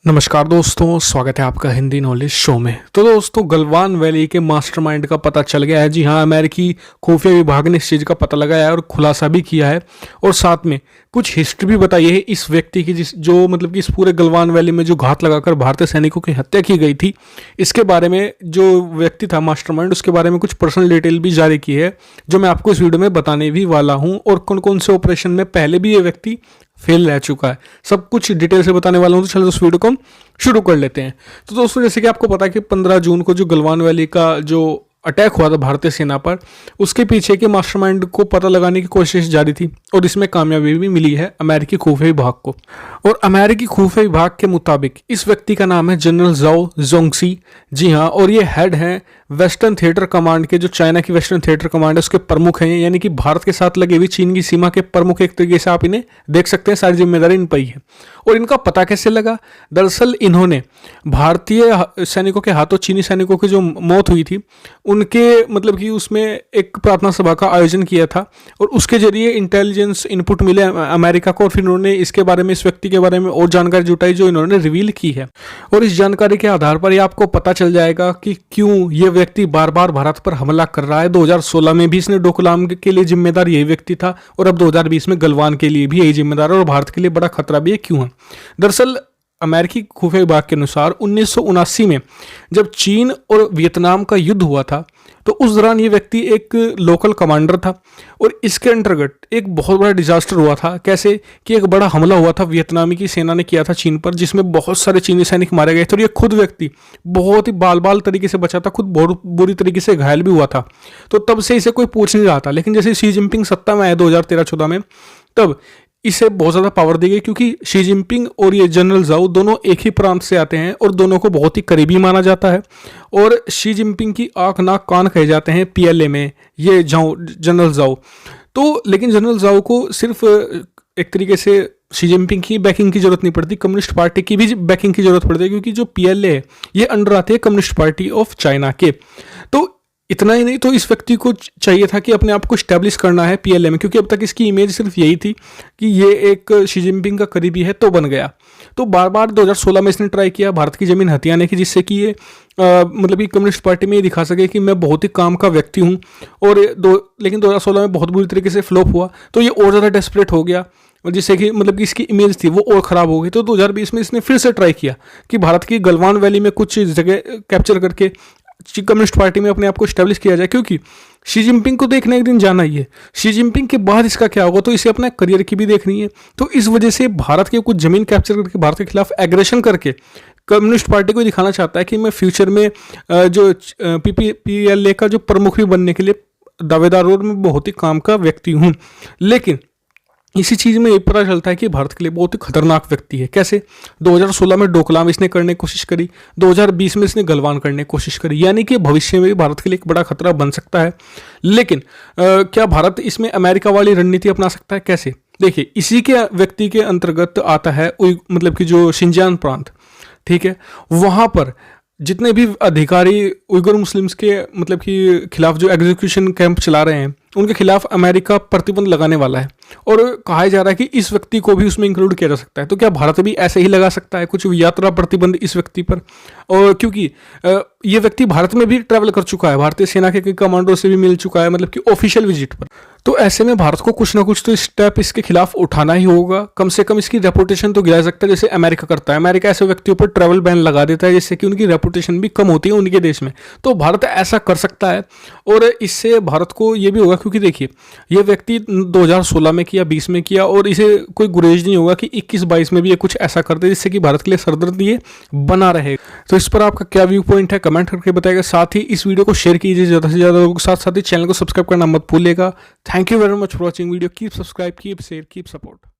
नमस्कार दोस्तों, स्वागत है आपका हिंदी नॉलेज शो में। तो दोस्तों, गलवान वैली के मास्टरमाइंड का पता चल गया है। जी हाँ, अमेरिकी खुफिया विभाग ने इस चीज़ का पता लगाया है और खुलासा भी किया है, और साथ में कुछ हिस्ट्री भी बताई है इस व्यक्ति की, जो मतलब कि इस पूरे गलवान वैली में जो घात लगाकर भारतीय सैनिकों की हत्या की गई थी, इसके बारे में जो व्यक्ति था मास्टरमाइंड, उसके बारे में कुछ पर्सनल डिटेल भी जारी की है, जो मैं आपको इस वीडियो में बताने भी वाला हूँ। और कौन कौन से ऑपरेशन में पहले भी ये व्यक्ति फेल रह चुका है, सब कुछ डिटेल से बताने वाला हूं। तो चलो उस वीडियो को हम शुरू कर लेते हैं। तो दोस्तों, जैसे कि आपको पता है कि 15 जून को जो गलवान वैली का जो अटैक हुआ था भारतीय सेना पर, उसके पीछे के मास्टरमाइंड को पता लगाने की कोशिश जारी थी, और इसमें कामयाबी भी मिली है अमेरिकी खुफिया विभाग को। और अमेरिकी खुफिया विभाग के मुताबिक इस व्यक्ति का नाम है जनरल जाओ जोंगसी। जी हाँ, और ये हेड हैं वेस्टर्न थिएटर कमांड के, जो चाइना की वेस्टर्न थिएटर कमांड है उसके प्रमुख हैं, यानी कि भारत के साथ लगी हुई चीन की सीमा के प्रमुख। एक तरीके से आप इन्हें देख सकते हैं, सारी जिम्मेदारी इन पर ही है। और इनका पता कैसे लगा? दरअसल इन्होंने भारतीय सैनिकों के हाथों चीनी सैनिकों की जो मौत हुई थी, उनके मतलब कि उसमें एक प्रार्थना सभा का आयोजन किया था, और उसके जरिए इंटेलिजेंस इनपुट मिले अमेरिका को, और फिर उन्होंने इसके बारे में, इस व्यक्ति के बारे में और जानकारी जुटाई, जो इन्होंने रिवील की है। और इस जानकारी के आधार पर ये आपको पता चल जाएगा कि क्यों ये व्यक्ति बार बार भारत पर हमला कर रहा है। 2016 में भी इसने डोकलाम के लिए जिम्मेदार यही व्यक्ति था, और अब 2020 में गलवान के लिए भी यही जिम्मेदार है, और भारत के लिए बड़ा खतरा भी है। क्यों है? दरअसल अमेरिकी खुफिया विभाग के अनुसार 1979 में जब चीन और वियतनाम का युद्ध हुआ था, तो उस दौरान ये व्यक्ति एक लोकल कमांडर था, और इसके अंतर्गत एक बहुत बड़ा डिजास्टर हुआ था। कैसे कि एक बड़ा हमला हुआ था, वियतनामी की सेना ने किया था चीन पर, जिसमें बहुत सारे चीनी सैनिक मारे गए थे, और ये खुद व्यक्ति बहुत ही बाल तरीके से बचा था, खुद बहुत बुरी तरीके से घायल भी हुआ था। तो तब से इसे कोई पूछ नहीं रहा था, लेकिन जैसे शी जिनपिंग सत्ता में आए 2013-14 में, तब इसे बहुत ज़्यादा पावर दी गई, क्योंकि शी जिनपिंग और ये जनरल जाओ दोनों एक ही प्रांत से आते हैं, और दोनों को बहुत ही करीबी माना जाता है। और शी जिनपिंग की आंख नाक कान कहे जाते हैं पीएलए में ये जनरल जाओ। तो लेकिन जनरल जाओ को सिर्फ एक तरीके से शी जिनपिंग की बैकिंग की जरूरत नहीं पड़ती, कम्युनिस्ट पार्टी की भी बैकिंग की जरूरत पड़ती है, क्योंकि जो पीएलए है ये अंडर आते हैं कम्युनिस्ट पार्टी ऑफ चाइना के। तो इतना ही नहीं, तो इस व्यक्ति को चाहिए था कि अपने आप को स्टैब्लिश करना है पीएलए में, क्योंकि अब तक इसकी इमेज सिर्फ यही थी कि ये एक शी जिनपिंग का करीबी है, तो बन गया। तो बार बार 2016 में इसने ट्राई किया भारत की जमीन हथियाने की, जिससे कि ये मतलब कि कम्युनिस्ट पार्टी में ये दिखा सके कि मैं बहुत ही काम का व्यक्ति हूँ। और लेकिन 2016 में बहुत बुरी तरीके से फ्लॉप हुआ, तो ये और ज़्यादा डेस्परेट हो गया, और जिससे कि मतलब कि इसकी इमेज थी वो और ख़राब हो गई। तो 2020 में इसने फिर से ट्राई किया कि भारत की गलवान वैली में कुछ जगह कैप्चर करके कम्युनिस्ट पार्टी में अपने आप को स्टैब्लिश किया जाए, क्योंकि शी जिनपिंग को देखने एक दिन जाना ही है। शी जिनपिंग के बाद इसका क्या होगा, तो इसे अपना करियर की भी देखनी है। तो इस वजह से भारत के कुछ जमीन कैप्चर करके भारत के खिलाफ एग्रेशन करके कम्युनिस्ट पार्टी को दिखाना चाहता है कि मैं फ्यूचर में जो पीएलए का जो प्रमुख भी बनने के लिए दावेदार और मैं बहुत ही काम का व्यक्ति हूँ। लेकिन इसी चीज़ में ये पता चलता है कि भारत के लिए बहुत ही खतरनाक व्यक्ति है। कैसे? 2016 में डोकलाम इसने करने की कोशिश करी, 2020 में इसने गलवान करने की कोशिश करी, यानी कि भविष्य में भी भारत के लिए एक बड़ा खतरा बन सकता है। लेकिन क्या भारत इसमें अमेरिका वाली रणनीति अपना सकता है? कैसे? देखिए, इसी के व्यक्ति के अंतर्गत आता है मतलब कि जो शिंजियान प्रांत, ठीक है, वहाँ पर जितने भी अधिकारी उइगर मुस्लिम्स के मतलब कि खिलाफ जो एग्जीक्यूशन कैंप चला रहे हैं, उनके खिलाफ अमेरिका प्रतिबंध लगाने वाला है, और कहा जा रहा है कि इस व्यक्ति को भी उसमें इंक्लूड किया जा सकता है। तो क्या भारत भी ऐसे ही लगा सकता है कुछ यात्रा प्रतिबंध इस व्यक्ति पर? और क्योंकि ये व्यक्ति भारत में भी ट्रैवल कर चुका है, भारतीय सेना के कमांडो से भी मिल चुका है, मतलब कि ऑफिशियल विजिट पर। तो ऐसे में भारत को कुछ ना कुछ तो स्टेप इसके खिलाफ उठाना ही होगा। कम से कम इसकी रेपुटेशन तो गिरा सकता है, जैसे अमेरिका करता है। अमेरिका ऐसे व्यक्तियों पर ट्रैवल बैन लगा देता है, जिससे कि उनकी रेपुटेशन भी कम होती है उनके देश में। तो भारत ऐसा कर सकता है, और इससे भारत को ये भी होगा, क्योंकि देखिए ये व्यक्ति 2016 में किया, 20 में किया, और इसे कोई गुरेज नहीं होगा कि 21-22 में भी ये कुछ ऐसा कर दे जिससे कि भारत के लिए सरदर्द ये बना रहे। तो इस पर आपका क्या व्यू पॉइंट है, कमेंट करके बताइएगा। साथ ही इस वीडियो को शेयर कीजिए ज़्यादा से ज़्यादा लोगों के साथ ही चैनल को सब्सक्राइब करना मत भूलिएगा। Thank you very much for watching video. Keep subscribe, keep share, keep support.